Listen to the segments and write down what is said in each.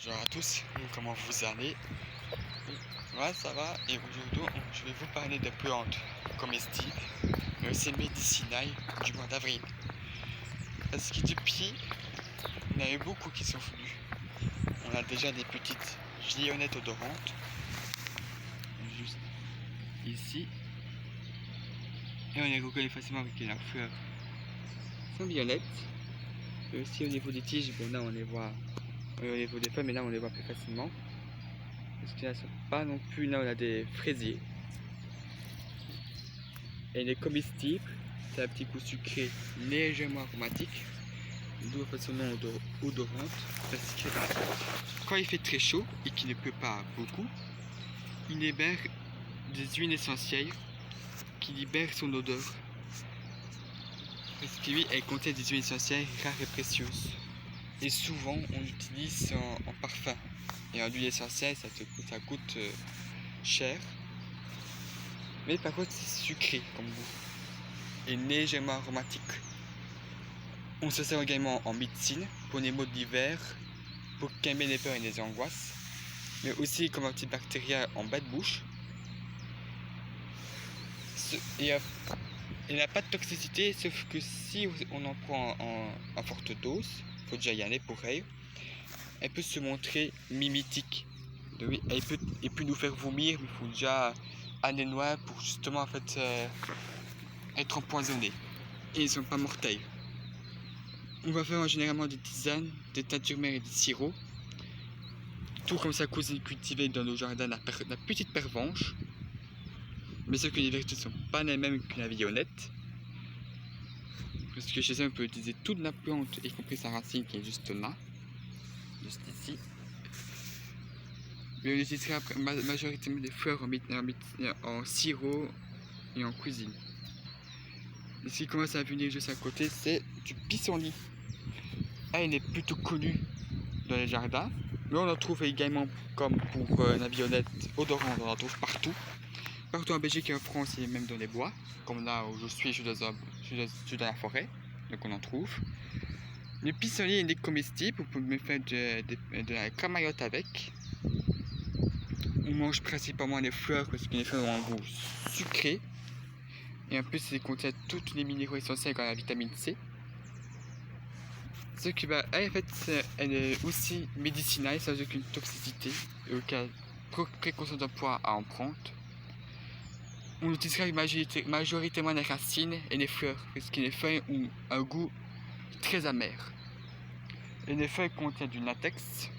Bonjour à tous, comment vous allez? Ouais, ça va, et aujourd'hui je vais vous parler de plantes comestibles, mais aussi médicinales du mois d'avril. Parce que depuis, il y en a eu beaucoup qui sont venus. On a déjà des petites lionnettes odorantes, juste ici, et on les reconnaît facilement avec leurs fleurs sont violettes. Et aussi au niveau des tiges, bon là on les voit, au niveau des feuilles, mais là on les voit plus facilement. Parce que là, sont pas non plus, là on a des fraisiers. Et les comestibles, c'est un petit goût sucré légèrement aromatique, d'où son nom odorante, parce que quand il fait très chaud et qu'il ne pleut pas beaucoup, il libère des huiles essentielles qui libèrent son odeur. Parce que oui, elle contient des huiles essentielles rares et précieuses. Et souvent, on l'utilise en parfum. Et en huile essentielle, ça coûte cher. Mais par contre, c'est sucré comme goût et légèrement aromatique. On se sert également en médecine pour les maux d'hiver, pour calmer les peurs et les angoisses, mais aussi comme antibactérien en bas de bouche. Il n'a pas de toxicité, sauf que si on en prend en forte dose, il faut déjà y aller pour elle, elle peut se montrer mimétique. Elle peut nous faire vomir, mais il faut déjà aller loin pour justement être empoisonné. Et ils ne sont pas mortels. On va faire généralement des tisanes, des teintures mères et des sirops. Tout comme sa cousine cultivée dans nos jardins, la petite pervenche. Mais sauf que les vertus ne sont pas les mêmes que la violette. Parce que chez eux, on peut utiliser toute la plante, y compris sa racine qui est juste là. Juste ici. Mais on utilisera majoritairement des fleurs en sirop et en cuisine. Et ce qui commence à venir juste à côté, c'est du pissenlit. Elle est plutôt connue dans les jardins, mais on en trouve également, comme pour la violette odorante, on en trouve partout. Partout en Belgique et en France et même dans les bois. Comme là où je suis dans la forêt, donc on en trouve. Le pissenlit est comestible, vous pouvez faire de la camaillotte avec. On mange principalement les fleurs parce que les fleurs ont un goût sucré. Et en plus, ils contiennent tous les minéraux essentiels comme la vitamine C. Ce qui va, en fait, elle est aussi médicinale sans aucune toxicité et aucun précaution de poids à en prendre. On utilisera majoritairement les racines et les fleurs, parce que les feuilles ont un goût très amer. Et les feuilles contiennent du latex,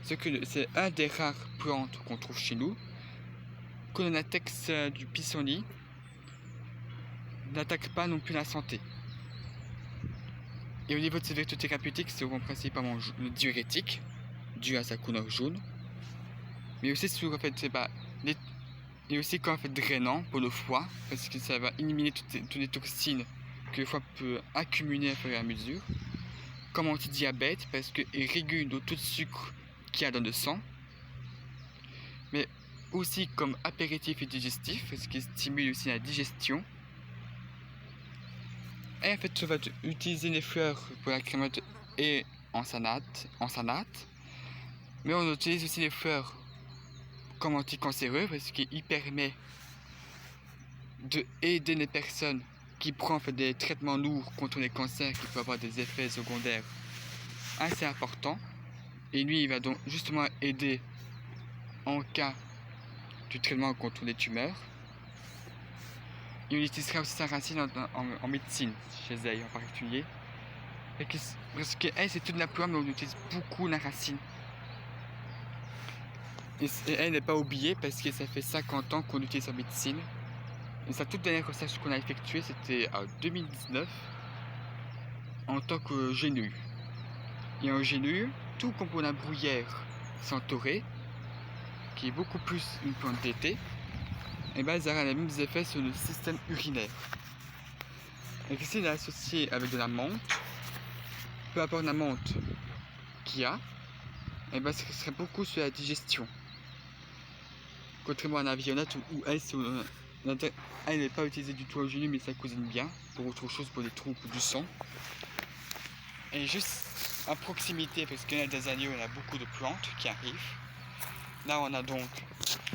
c'est un des rares plantes qu'on trouve chez nous. Que le latex du pissenlit n'attaque pas non plus la santé. Et au niveau de ses vertus thérapeutiques, c'est principalement diurétique, dû à sa couleur jaune. Mais aussi et aussi drainant pour le foie, parce que ça va éliminer toutes les toxines que le foie peut accumuler à fur et à mesure. Comme anti-diabète, parce qu'il régule le taux de sucre qu'il y a dans le sang. Mais aussi comme apéritif et digestif, parce qu'il stimule aussi la digestion. Et en fait, tu vas utiliser les fleurs pour la crémate et en salade. Mais on utilise aussi les fleurs comme anticancéreux, parce qu'il permet d'aider les personnes qui prennent des traitements lourds contre les cancers qui peuvent avoir des effets secondaires assez importants. Et lui, il va donc justement aider en cas du traitement contre les tumeurs. Et on utilisera aussi sa racine en médecine, chez elle en particulier. Parce que elle, c'est toute la plante, mais on utilise beaucoup la racine. Et elle n'est pas oubliée parce que ça fait 50 ans qu'on l'utilise en médecine. Et sa toute dernière recherche qu'on a effectuée, c'était en 2019 en tant que génue. Et en génue, tout comme pour la bruyère centaurée, qui est beaucoup plus une plante d'été, et ben, elle aura les mêmes effets sur le système urinaire. Et ici, elle est associée avec de la menthe. Peu importe la menthe qu'il y a, et ben, ce serait beaucoup sur la digestion. Contrairement à la violette où elle n'est pas utilisée du tout en génie, mais ça cousine bien pour autre chose, pour les troubles du sang. Et juste à proximité, parce qu'il y a des années où on a beaucoup de plantes qui arrivent. Là on a donc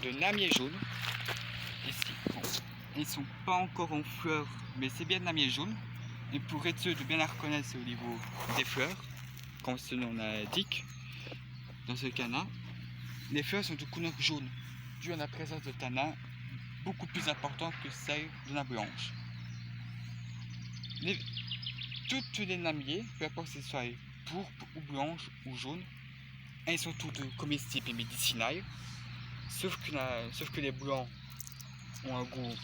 de namier jaune. Ici, bon, ils sont pas encore en fleurs, mais c'est bien de namier jaune. Et pour être sûr de bien la reconnaître, c'est au niveau des fleurs, comme ce nom l'indique. Dans ce cas-là, les fleurs sont de couleur jaune, dû à la présence de tanin beaucoup plus importante que celle de la blanche. Toutes les namiers, peu importe si ce soit pourpre ou blanche ou jaune, elles sont toutes comestibles et médicinales, sauf que les blancs ont un goût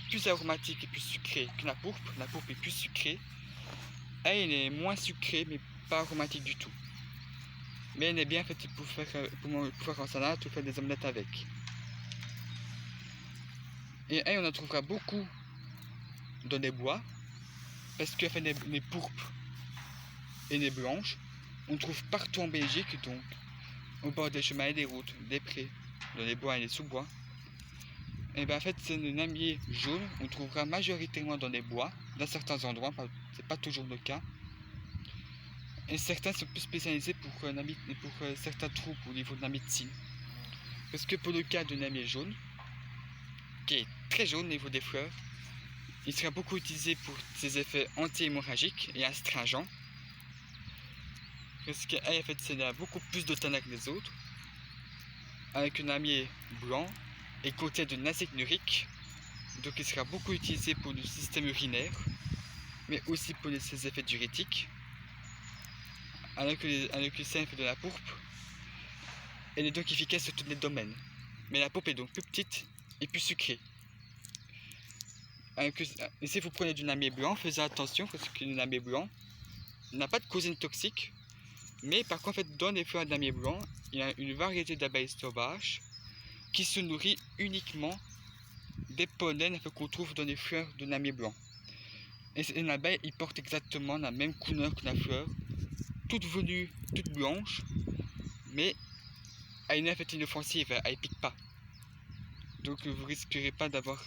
plus aromatique et plus sucré que la pourpre. La pourpre est plus sucrée. Elle est moins sucrée mais pas aromatique du tout. Mais elle est bien faite pour faire en salade ou faire des omelettes avec. Et elle, on en trouvera beaucoup dans les bois, parce que les pourpres et les blanches, on trouve partout en Belgique, donc au bord des chemins et des routes, des prés, dans les bois et les sous-bois. Et bien en fait, c'est le namier jaune, on trouvera majoritairement dans les bois, dans certains endroits, c'est pas toujours le cas. Et certains sont plus spécialisés pour certains troubles au niveau de la médecine. Parce que pour le cas de namier jaune, qui est très jaune au niveau des fleurs, il sera beaucoup utilisé pour ses effets anti-hémorragiques et astringents. Parce qu'elle en fait, c'est beaucoup plus de tanin que les autres. Avec un namier blanc et contient de l'acide urique, donc il sera beaucoup utilisé pour le système urinaire, mais aussi pour ses effets diurétiques. Alors que le sein fait de la pourpre, elle est donc efficace sur tous les domaines. Mais la pourpre est donc plus petite et plus sucrée. Et si vous prenez du namier blanc, faites attention parce que le namier blanc n'a pas de cousine toxique. Mais par contre, dans les fleurs de namier blanc, il y a une variété d'abeilles sauvages qui se nourrit uniquement des pollens qu'on trouve dans les fleurs de namier blanc. Et une abeille, il porte exactement la même couleur que la fleur, toute venue, toute blanche, mais à une effet inoffensive, elle ne pique pas. Donc vous risquerez pas d'avoir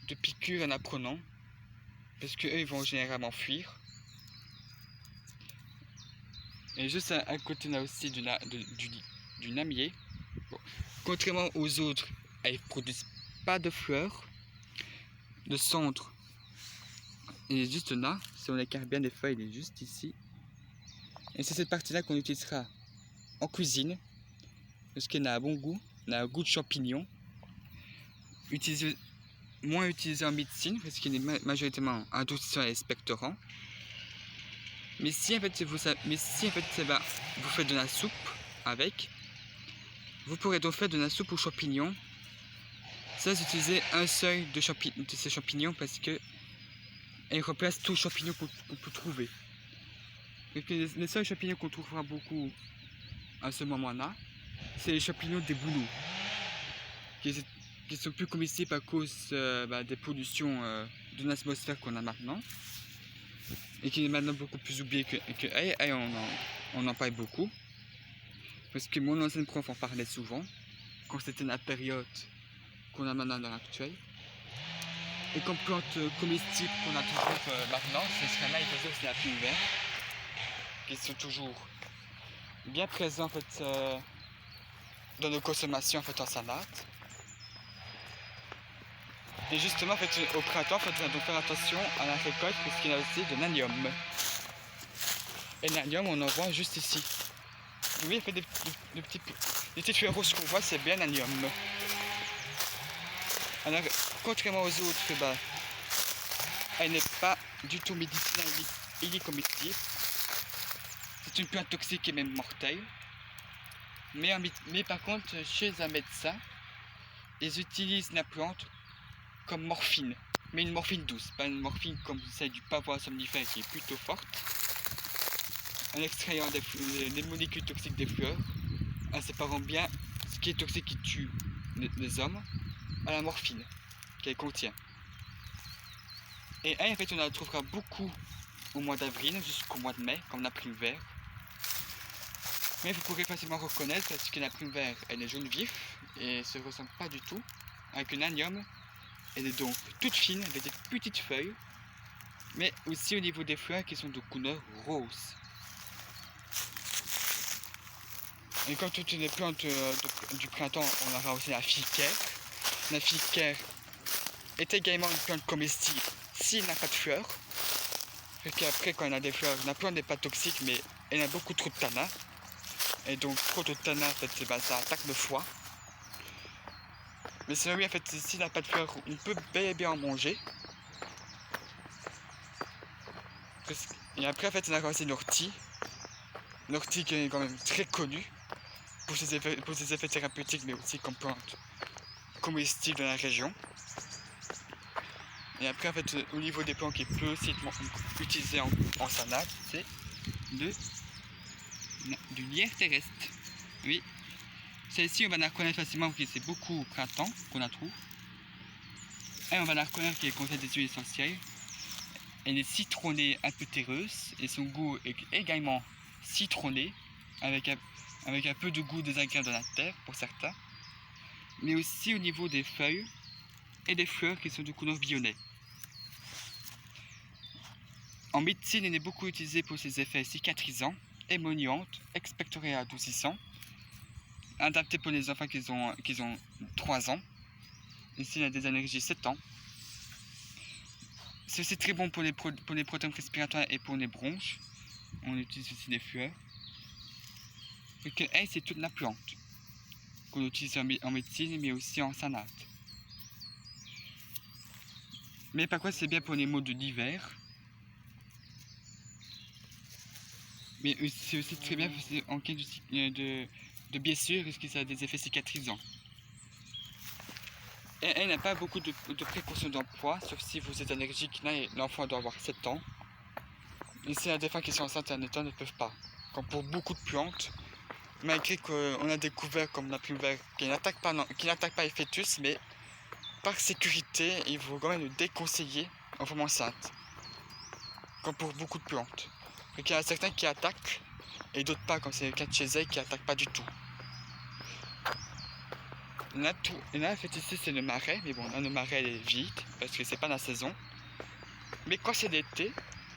de piqûres en apprenant, parce qu'eux ils vont généralement fuir. Et juste à côté là aussi du namier, bon, contrairement aux autres, elles ne produisent pas de fleurs. Le centre, il est juste là, si on écarte bien des feuilles, il est juste ici. Et c'est cette partie là qu'on utilisera en cuisine, parce qu'elle a un bon goût, elle a un goût de champignon. Moins utilisé en médecine, parce qu'il est majoritairement adoucissant et expectorant. Mais si en fait, vous faites de la soupe avec, vous pourrez donc faire de la soupe aux champignons sans utiliser un seuil de ces champignons, parce que elle remplace tous les champignons qu'on peut trouver. Donc, les seuls champignons qu'on trouvera beaucoup à ce moment-là, c'est les champignons des bouleaux, qui sont plus comestibles à cause des pollutions de l'atmosphère qu'on a maintenant, et qui est maintenant beaucoup plus oublié on en parle beaucoup, parce que mon ancienne prof en parlait souvent, quand c'était la période qu'on a maintenant dans l'actuel. Et comme plante comestible qu'on a toujours maintenant, ce serait là, il aussi la plume verte, qui sont toujours bien présents en fait, dans nos consommations en fait, en salade. Et justement, en fait, au printemps, il faudra donc faire attention à la récolte, parce qu'il y a aussi de l'anium. Et l'anium, on en voit juste ici. Oui, il fait des petites fleurs roses qu'on voit, c'est bien l'anium. Alors, contrairement aux autres, elle n'est pas du tout médicinale ni comestible. C'est une plante toxique et même mortelle. Mais par contre, chez un médecin, ils utilisent la plante comme morphine. Mais une morphine douce, pas une morphine comme celle du pavois somnifère qui est plutôt forte. En extrayant des molécules toxiques des fleurs, en séparant bien ce qui est toxique qui tue les hommes, à la morphine qu'elle contient. Et elle, en fait, on la trouvera beaucoup au mois d'avril jusqu'au mois de mai, comme la plume verte. Mais vous pourrez facilement reconnaître parce que la plume verte, elle est jaune vif et ne se ressemble pas du tout avec un anium. Elle est donc toute fine avec des petites feuilles mais aussi au niveau des fleurs qui sont de couleur rose. Et comme toutes les plantes du printemps, on aura aussi la ficaire. La ficaire est également une plante comestible s'il n'a pas de fleurs. Parce qu'après, quand elle a des fleurs, la plante n'est pas toxique, mais elle a beaucoup trop de tanin. Et donc, trop de tanin, en fait, ça attaque le foie. Mais sinon, oui, en fait, s'il n'a pas de fleurs, on peut bel et bien en manger. Et après, en fait, on a aussi l'ortie. L'ortie qui est quand même très connue pour ses effets thérapeutiques, mais aussi comme plante comestible dans la région. Et après, en fait, au niveau des plantes qui peut aussi être utilisé en salade, c'est du lierre terrestre. Oui, celle-ci, on va la reconnaître facilement parce que c'est beaucoup au printemps qu'on la trouve. Et on va la reconnaître qu'elle contient des huiles essentielles. Elle est citronnée, un peu terreuse, et son goût est également citronné, avec un peu de goût des ingrédients de la terre pour certains, mais aussi au niveau des feuilles et des fleurs qui sont de couleur violet. En médecine, elle est beaucoup utilisée pour ses effets cicatrisants, émollientes, expectorants et adoucissants, adapté pour les enfants qui ont 3 ans. Ici, il y a des allergies 7 ans. C'est aussi très bon pour les problèmes respiratoires et pour les bronches. On utilise aussi des fleurs. Et que c'est toute la plante qu'on utilise en médecine, mais aussi en salade. Mais par contre, c'est bien pour les maux de l'hiver. Mais c'est aussi très bien en cas de blessure, parce que ça a des effets cicatrisants. Et elle n'a pas beaucoup de précautions d'emploi, sauf si vous êtes allergique. Là, l'enfant doit avoir 7 ans. Et si des femmes qui sont enceintes à un état ne peuvent pas. Comme pour beaucoup de plantes, malgré qu'on a découvert comme la plume verte qui n'attaque pas les fœtus, mais par sécurité, il faut quand même le déconseiller en femme enceinte. Comme pour beaucoup de plantes. Il y en a certains qui attaquent et d'autres pas, comme c'est le cas de chez elle qui n'attaquent pas du tout. Et là, en fait, ici c'est le marais, mais bon, là le marais elle est vide parce que c'est pas la saison. Mais quand c'est l'été,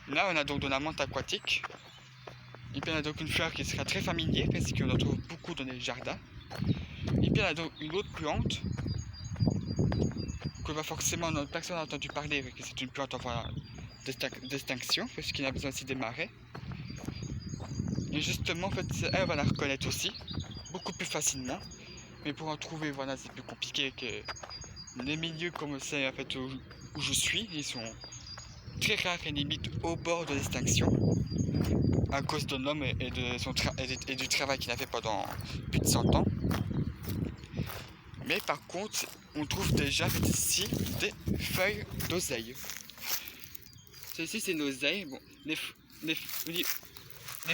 là on a donc de la menthe aquatique. Et puis on a donc une fleur qui sera très familière parce qu'on en trouve beaucoup dans les jardins. Et puis on a donc une autre plante que va forcément personne n'a entendu parler, parce que c'est une plante en voie d'extinction, parce qu'il a besoin aussi des marais. Et justement, en fait, elle va la reconnaître aussi, beaucoup plus facilement. Mais pour en trouver, voilà, c'est plus compliqué que les milieux comme c'est en fait où je suis, ils sont très rares et limite au bord de l'extinction à cause de l'homme et du travail qu'il a fait pendant plus de 100 ans. Mais par contre, on trouve déjà ici des feuilles d'oseille. Celles-ci, c'est une oseille. Bon, les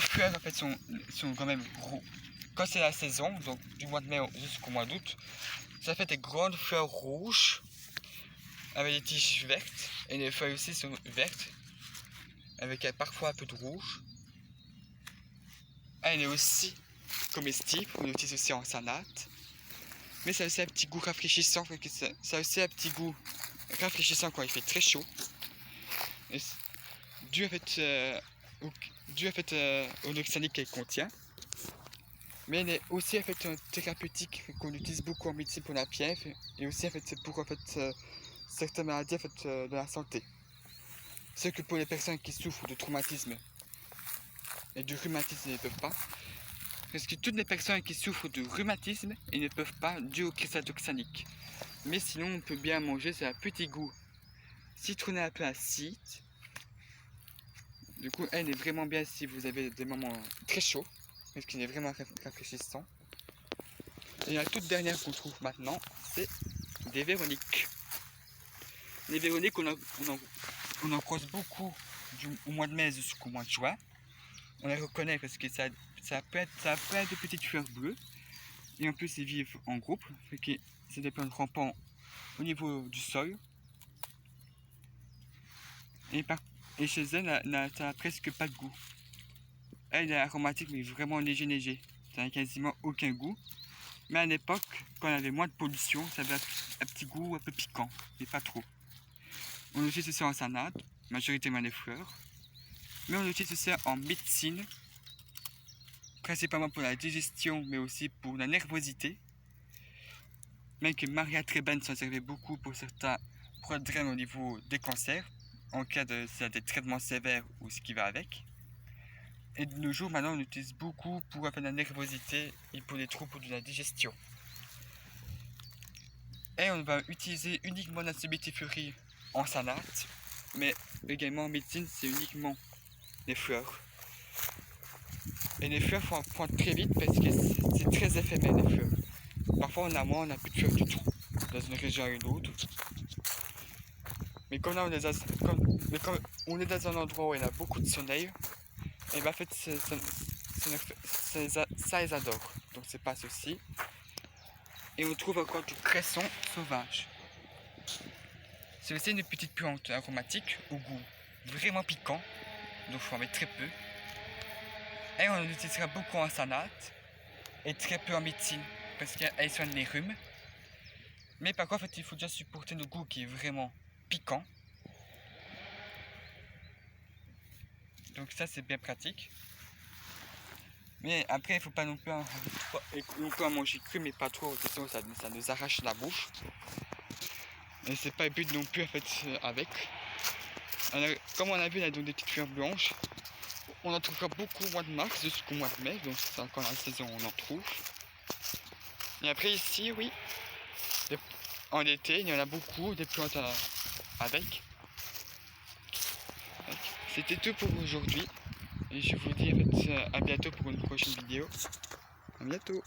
fleurs en fait sont quand même gros. Quand c'est la saison, donc du mois de mai jusqu'au mois d'août, ça fait des grandes fleurs rouges avec des tiges vertes. Et les feuilles aussi sont vertes avec parfois un peu de rouge. Elle est aussi comestible, on l'utilise aussi en salade. Mais ça a aussi un petit goût rafraîchissant, ça a aussi un petit goût rafraîchissant quand il fait très chaud. Et dû en fait au oxalique qu'elle contient. Mais elle est aussi en fait thérapeutique qu'on utilise beaucoup en médecine pour la fièvre et aussi en fait c'est pour certaines maladies en fait, de la santé. C'est que pour les personnes qui souffrent de traumatisme et de rhumatisme, ils ne peuvent pas. Parce que toutes les personnes qui souffrent de rhumatisme, ils ne peuvent pas dû au cristal oxalique. Mais sinon, on peut bien manger, c'est un petit goût citronné un peu acide. Du coup, elle est vraiment bien si vous avez des moments très chauds, parce qu'il est vraiment rafraîchissant. Et la toute dernière qu'on trouve maintenant, c'est des véroniques. Les véroniques, on en croise beaucoup au mois de mai jusqu'au mois de juin. On les reconnaît parce que ça peut être de petites fleurs bleues. Et en plus, ils vivent en groupe. C'est des plantes rampant au niveau du sol. Et chez elle, ça n'a presque pas de goût. Elle est aromatique, mais vraiment léger. Ça n'a quasiment aucun goût. Mais à l'époque, quand on avait moins de pollution, ça avait un petit goût un peu piquant, mais pas trop. On utilise aussi en salade, majoritairement les fleurs. Mais on utilise aussi en médecine, principalement pour la digestion, mais aussi pour la nervosité. Même que Maria Treben s'en servait beaucoup pour certains problèmes au niveau des cancers, en cas de des traitements sévères ou ce qui va avec. Et de nos jours, maintenant, on l'utilise beaucoup pour la nervosité et pour les troubles de la digestion. Et on va utiliser uniquement la subitifurie en salade, mais également en médecine, c'est uniquement les fleurs. Et les fleurs, il faut en prendre très vite parce que c'est très éphémère, les fleurs. Parfois, on a moins, on n'a plus de fleurs du tout, dans une région à une autre. Mais comme là, on est dans un endroit où il y a beaucoup de soleil, et bien en fait, ça, ils adorent. Donc, c'est pas ceci. Et on trouve encore du cresson sauvage. C'est aussi une petite plante aromatique au goût vraiment piquant, donc il faut en mettre très peu. Et on l'utilisera beaucoup en salade et très peu en médecine parce qu'elle soigne les rhumes. Mais par contre, en fait, il faut déjà supporter le goût qui est vraiment piquant. Donc ça, c'est bien pratique. Mais après, il ne faut pas non plus en manger cru, mais pas trop, sinon ça nous arrache la bouche. Et c'est pas le but non plus en fait avec. Alors, comme on a vu, il y a donc des petites fleurs blanches. On en trouvera beaucoup au mois de mars jusqu'au mois de mai, donc c'est encore la saison où on en trouve. Et après ici, oui, en été, il y en a beaucoup, des plantes avec. C'était tout pour aujourd'hui. Et je vous dis en fait, à bientôt pour une prochaine vidéo. À bientôt.